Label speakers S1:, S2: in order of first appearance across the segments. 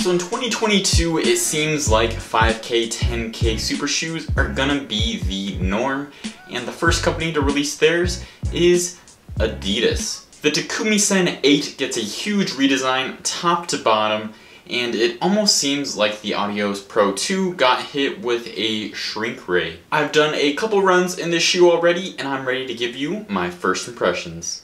S1: So in 2022, it seems like 5K, 10K super shoes are gonna be the norm, and the first company to release theirs is Adidas. The Takumi Sen 8 gets a huge redesign top to bottom, and it almost seems like the Adios Pro 2 got hit with a shrink ray. I've done a couple runs in this shoe already, and I'm ready to give you my first impressions.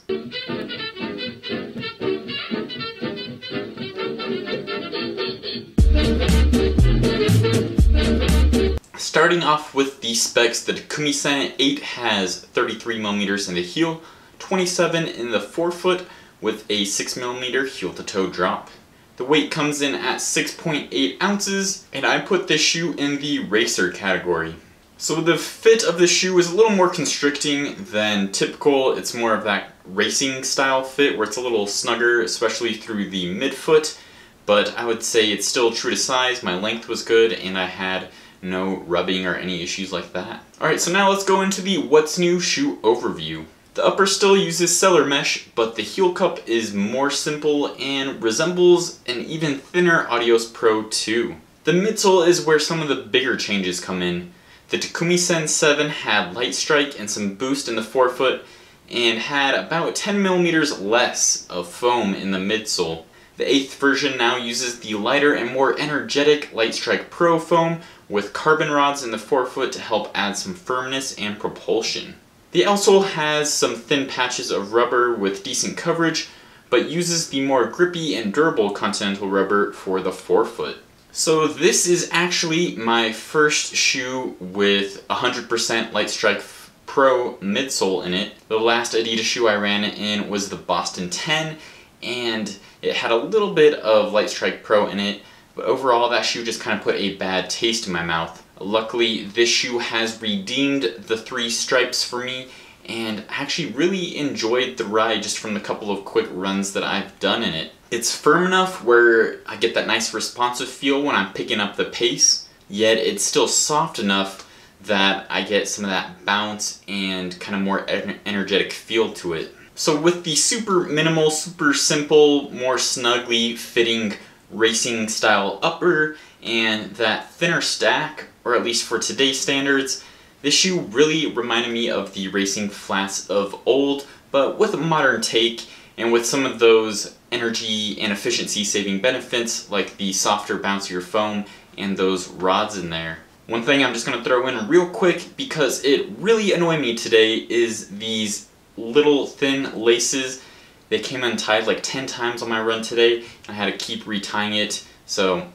S1: Starting off with the specs, the Takumi Sen 8 has 33mm in the heel, 27 in the forefoot with a 6mm heel to toe drop. The weight comes in at 6.8 ounces, and I put this shoe in the racer category. So the fit of the shoe is a little more constricting than typical. It's more of that racing style fit where it's a little snugger, especially through the midfoot, but I would say it's still true to size. My length was good and I had no rubbing or any issues like that. Alright, so now let's go into the what's new shoe overview. The upper still uses cellar mesh, but the heel cup is more simple and resembles an even thinner Adios Pro 2. The midsole is where some of the bigger changes come in. The Takumi Sen 7 had light strike and some boost in the forefoot and had about 10mm less of foam in the midsole. The 8th version now uses the lighter and more energetic Light Strike Pro foam with carbon rods in the forefoot to help add some firmness and propulsion. The outsole has some thin patches of rubber with decent coverage, but uses the more grippy and durable Continental rubber for the forefoot. So this is actually my first shoe with 100% Light Strike Pro midsole in it. The last Adidas shoe I ran it in was the Boston 10, and it had a little bit of Light Strike Pro in it, but overall that shoe just kind of put a bad taste in my mouth. Luckily, this shoe has redeemed the 3 stripes for me, and I actually really enjoyed the ride just from the couple of quick runs that I've done in it. It's firm enough where I get that nice responsive feel when I'm picking up the pace, yet it's still soft enough that I get some of that bounce and kind of more energetic feel to it. So with the super minimal, super simple, more snugly fitting racing style upper and that thinner stack, or at least for today's standards, this shoe really reminded me of the racing flats of old, but with a modern take and with some of those energy and efficiency saving benefits like the softer, bouncier foam and those rods in there. One thing I'm just going to throw in real quick because it really annoyed me today is these little thin laces. They came untied like 10 times on my run today. I had to keep retying it, so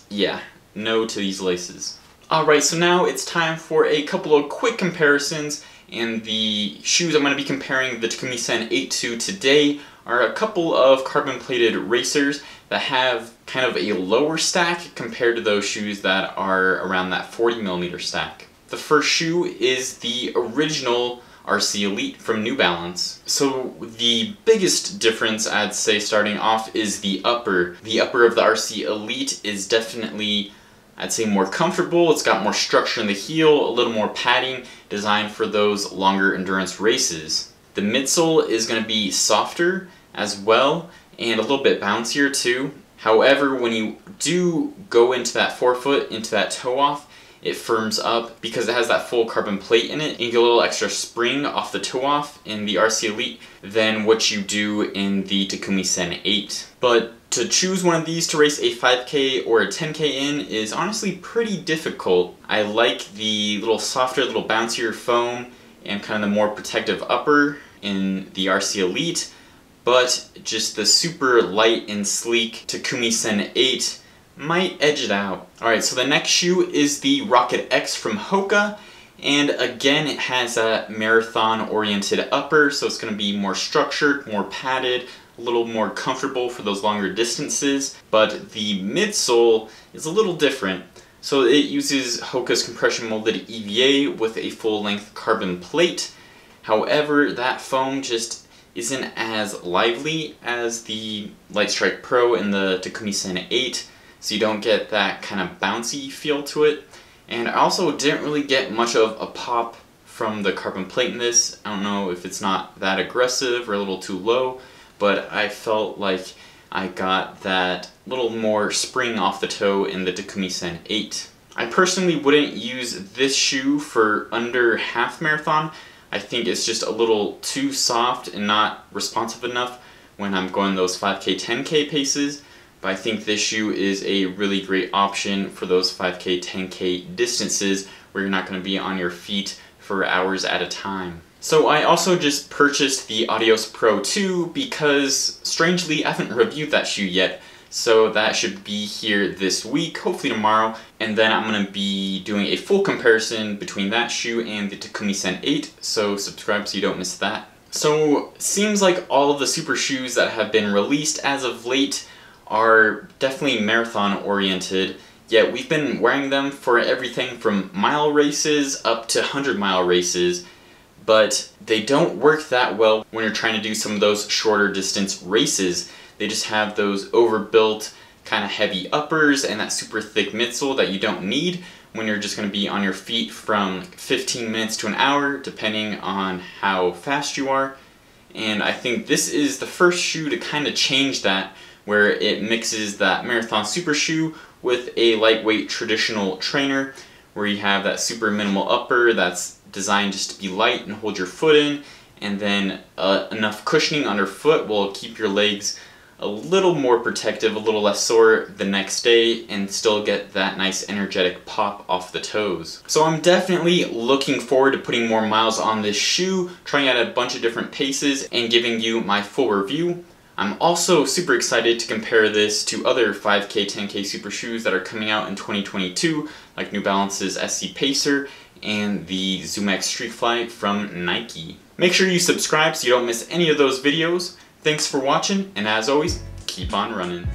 S1: yeah, no to these laces. Alright, so now it's time for a couple of quick comparisons, and the shoes I'm going to be comparing the Takumi Sen 8 to today are a couple of carbon-plated racers that have kind of a lower stack compared to those shoes that are around that 40mm stack. The first shoe is the original RC Elite from New Balance. So the biggest difference, I'd say, starting off is the upper. The upper of the RC Elite is definitely, I'd say, more comfortable. It's got more structure in the heel, a little more padding, designed for those longer endurance races. The midsole is going to be softer as well, and a little bit bouncier too. However, when you do go into that forefoot, into that toe off, it firms up because it has that full carbon plate in it, and you get a little extra spring off the toe off in the RC Elite than what you do in the Takumi Sen 8. But to choose one of these to race a 5K or a 10K in is honestly pretty difficult. I like the little softer, little bouncier foam and kind of the more protective upper in the RC Elite, but just the super light and sleek Takumi Sen 8 might edge it out. Alright, so the next shoe is the Rocket X from Hoka, and again it has a marathon oriented upper, so it's going to be more structured, more padded, a little more comfortable for those longer distances, but the midsole is a little different. So it uses Hoka's compression molded EVA with a full length carbon plate. However, that foam just isn't as lively as the Light Strike Pro and the Takumi Sen 8. So you don't get that kind of bouncy feel to it. And I also didn't really get much of a pop from the carbon plate in this. I don't know if it's not that aggressive or a little too low, but I felt like I got that little more spring off the toe in the Takumi Sen 8. I personally wouldn't use this shoe for under half marathon. I think it's just a little too soft and not responsive enough when I'm going those 5K, 10K paces. But I think this shoe is a really great option for those 5K, 10K distances where you're not going to be on your feet for hours at a time. So I also just purchased the Adios Pro 2 because, strangely, I haven't reviewed that shoe yet. So that should be here this week, hopefully tomorrow. And then I'm going to be doing a full comparison between that shoe and the Takumi Sen 8. So subscribe so you don't miss that. So seems like all of the super shoes that have been released as of late are definitely marathon oriented. Yet we've been wearing them for everything from mile races up to 100-mile races. But they don't work that well when you're trying to do some of those shorter distance races. They just have those overbuilt kind of heavy uppers and that super thick midsole that you don't need when you're just going to be on your feet from 15 minutes to an hour depending on how fast you are. And I think this is the first shoe to kind of change that, where it mixes that marathon super shoe with a lightweight traditional trainer, where you have that super minimal upper that's designed just to be light and hold your foot in, and then enough cushioning underfoot will keep your legs a little more protective, a little less sore the next day, and still get that nice energetic pop off the toes. So I'm definitely looking forward to putting more miles on this shoe, trying out a bunch of different paces, and giving you my full review. I'm also super excited to compare this to other 5K, 10K super shoes that are coming out in 2022, like New Balance's SC Pacer and the ZoomX Streetfly from Nike. Make sure you subscribe so you don't miss any of those videos. Thanks for watching, and as always, keep on running.